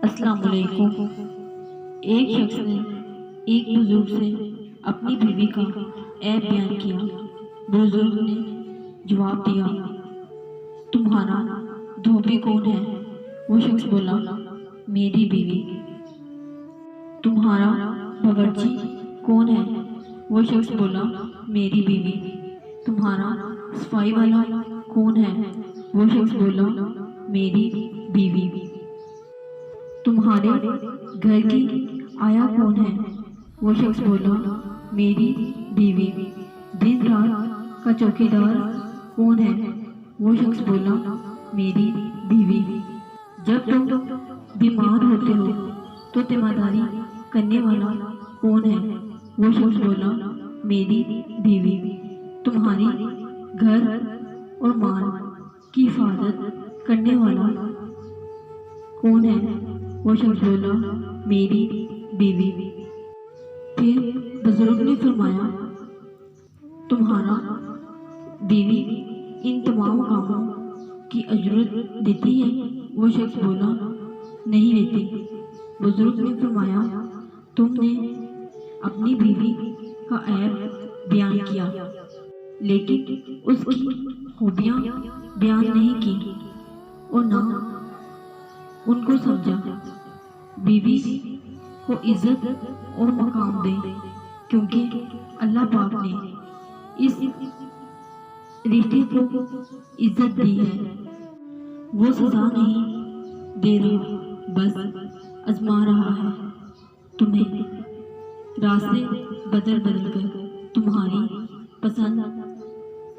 السلام علیکم۔ ایک شخص نے ایک بزرگ سے اپنی بیوی کا عیب بیان کیا۔ بزرگ نے جواب دیا، تمہارا دھوبی کون ہے؟ وہ شخص بولا، میری بیوی۔ تمہارا باورچی کون ہے؟ وہ شخص بولا، میری بیوی۔ تمہارا صفائی والا کون ہے؟ وہ شخص بولا، میری بیوی۔ تمہارے گھر کی آیا کون ہے؟ وہ شخص بولا، میری بیوی۔ دن رات کا چوکیدار کون ہے؟ وہ شخص بولا، میری بیوی۔ جب تم بیمار ہوتے ہو تو تیمارداری کرنے والا کون ہے؟ وہ شخص بولا، میری بیوی۔ تمہاری گھر اور مال کی حفاظت کرنے والا کون ہے؟ وہ شخص بولا، میری بیوی۔ پھر بزرگ نے فرمایا، تمہارا بیوی ان تمام کاموں کی اجرت دیتی ہے؟ وہ شخص بولا، نہیں دیتی۔ بزرگ نے فرمایا، تم نے اپنی بیوی کا عیب بیان کیا لیکن اس کی خوبیاں بیان نہیں کی اور نہ ان کو سمجھا۔ بیوی کو عزت اور مقام دے، کیونکہ اللہ پاک نے اس رشتے کو عزت دی ہے۔ وہ سزا نہیں دے رہا، بس آزما رہا ہے۔ تمہیں راستے بدل بدل کر تمہاری پسند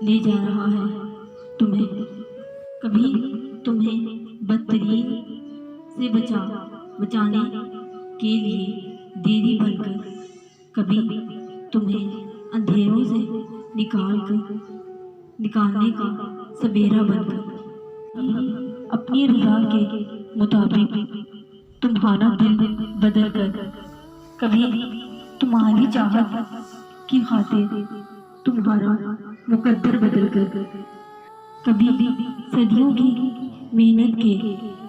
لے جا رہا ہے۔ کبھی تمہیں بدترین سے بچانے کے لیے دیری بن کر، کبھی تمہیں اندھیروں سے نکالنے کا سبیرا بن کر، اپنی رضا کے مطابق تمہارا دل بدل کر، کبھی تمہاری چاہت کی خاطر تمہارا مقدر بدل کر، کبھی صدیوں کی محنت کے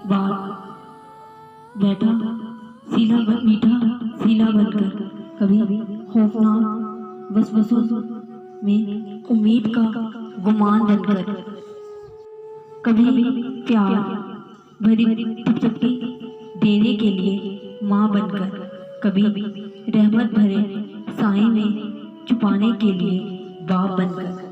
بعد میٹھا سیلا بن کر، کبھی خوفناک وسوسوں میں امید کا گمان بن کر، کبھی پیار بھری ٹپٹپی دینے کے لیے ماں بن کر، کبھی رحمت بھرے سائے میں چھپانے کے لیے باپ بن کر۔